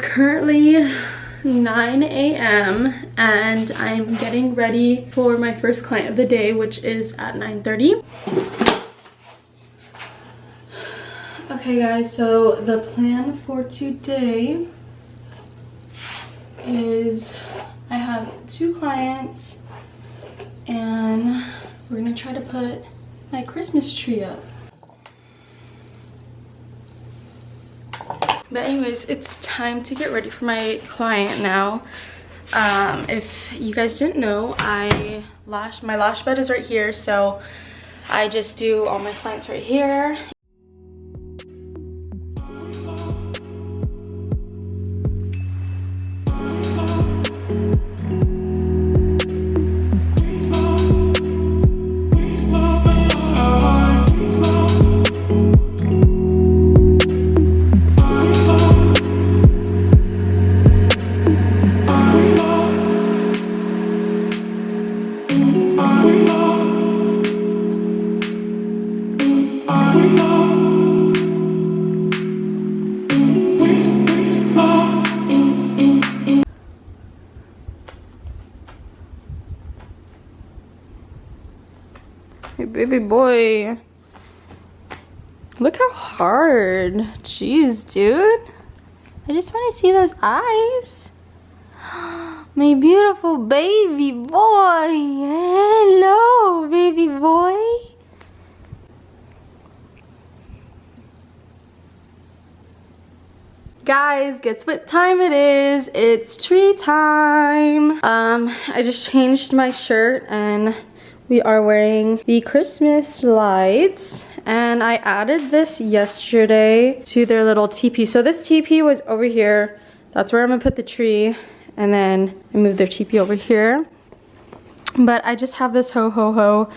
Currently 9 a.m. and I'm getting ready for my first client of the day, which is at 9:30. Okay guys, so the plan for today is I have 2 clients and we're gonna try to put my Christmas tree up. But anyways, it's time to get ready for my client now. If you guys didn't know, my lash bed is right here, so I just do all my clients right here. Hey, baby boy. Look how hard. Jeez, dude. I just want to see those eyes. My beautiful baby boy. Hello, baby boy. Guys, guess what time it is? It's tree time. I just changed my shirt and we are wearing the Christmas lights, and I added this yesterday to their little teepee. So this teepee was over here. That's where I'm gonna put the tree, and then I moved their teepee over here. But I just have this ho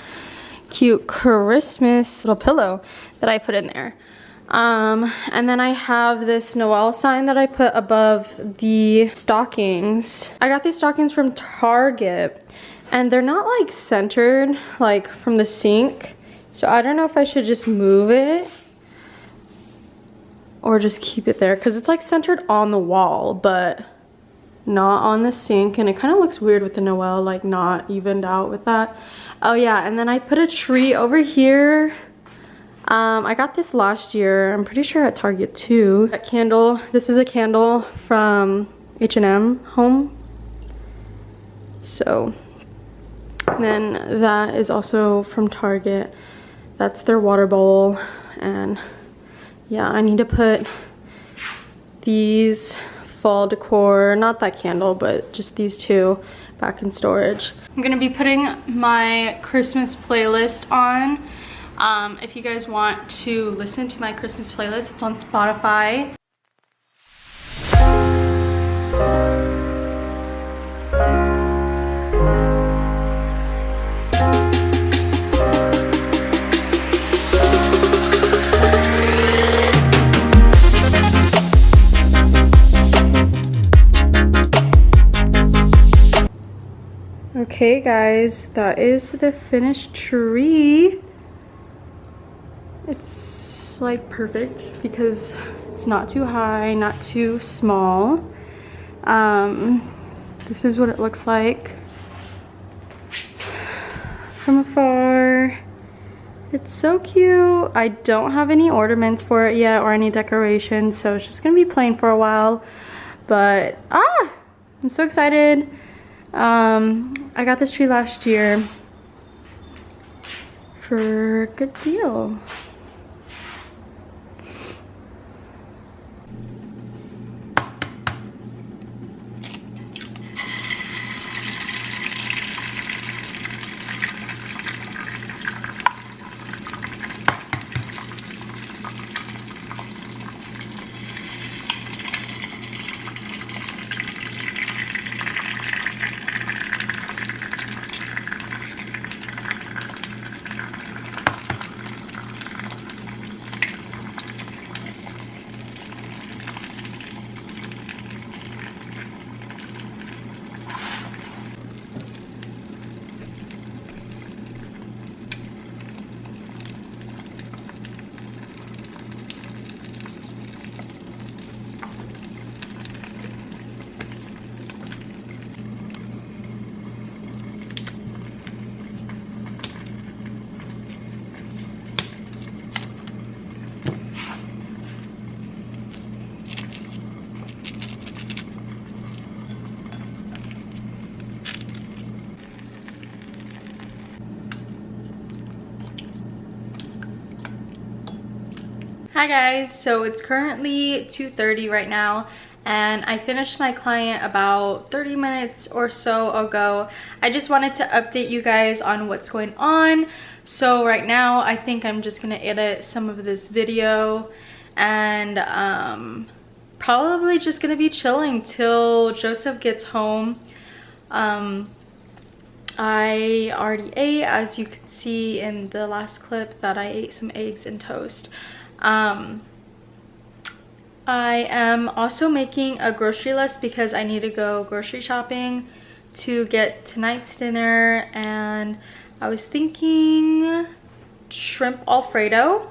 cute Christmas little pillow that I put in there. And then I have this Noel sign that I put above the stockings. I got these stockings from Target. And they're not like centered like from the sink. So I don't know if I should just move it or just keep it there, because it's like centered on the wall but not on the sink, and it kind of looks weird with the Noel like not evened out with that. Oh yeah, and then I put a tree over here. I got this last year, I'm pretty sure at Target too. That candle, this is a candle from H&M Home. So then that is also from Target. That's their water bowl. And yeah, I need to put these fall decor, not that candle, but just these 2 back in storage. I'm gonna be putting my Christmas playlist on. If you guys want to listen to my Christmas playlist, it's on Spotify. Okay guys, that is the finished tree. It's like perfect because it's not too high, not too small. This is what it looks like from afar. It's so cute. I don't have any ornaments for it yet or any decorations, so it's just gonna be plain for a while. But I'm so excited. I got this tree last year for a good deal. Hi guys, so it's currently 2:30 right now and I finished my client about 30 minutes or so ago. I just wanted to update you guys on what's going on. So right now I think I'm just gonna edit some of this video and probably just gonna be chilling till Joseph gets home. I already ate, as you could see in the last clip, that I ate some eggs and toast. I am also making a grocery list because I need to go grocery shopping to get tonight's dinner, and I was thinking shrimp Alfredo,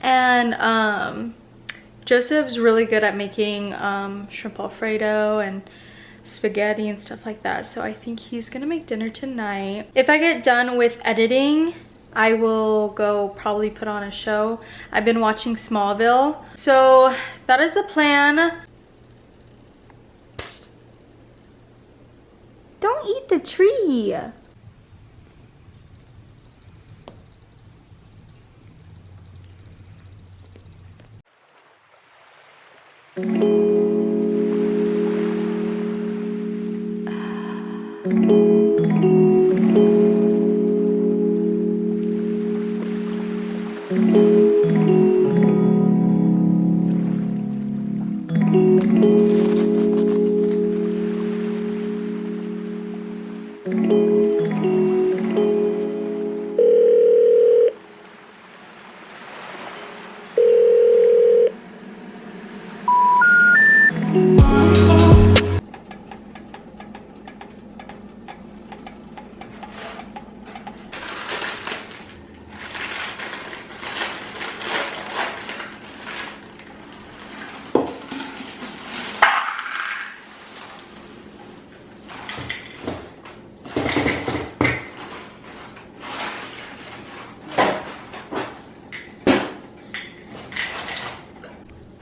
and Joseph's really good at making shrimp Alfredo and spaghetti and stuff like that, so I think he's gonna make dinner tonight. If I get done with editing, I will go probably put on a show. I've been watching Smallville, so that is the plan. Psst. Don't eat the tree.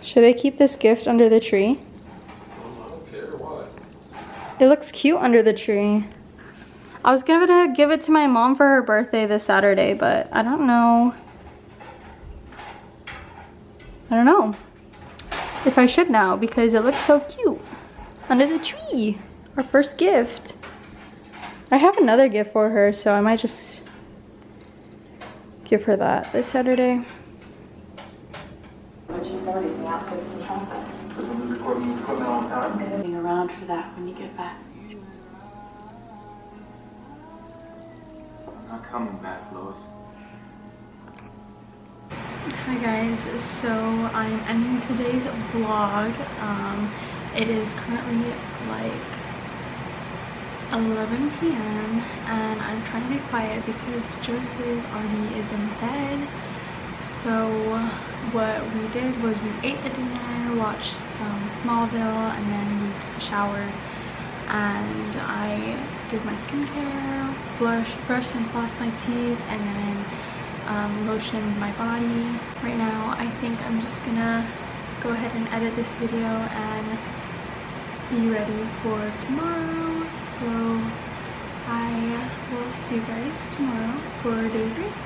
Should I keep this gift under the tree? I don't care, why? It looks cute under the tree. I was gonna give it to my mom for her birthday this Saturday, but I don't know. I don't know if I should now because it looks so cute under the tree. Our first gift. I have another gift for her, so I might just give her that this Saturday. Being around for that when you get back. I'm not coming back, Lois. Hi guys, so I'm ending today's vlog. It is currently like 11 p.m. and I'm trying to be quiet because Joseph already is in bed. So what we did was we ate the dinner, watched some Smallville, and then we took a shower. And I did my skincare, brushed and flossed my teeth, and then lotioned my body. Right now, I think I'm just gonna go ahead and edit this video and be ready for tomorrow. So I will see you guys tomorrow for day 3.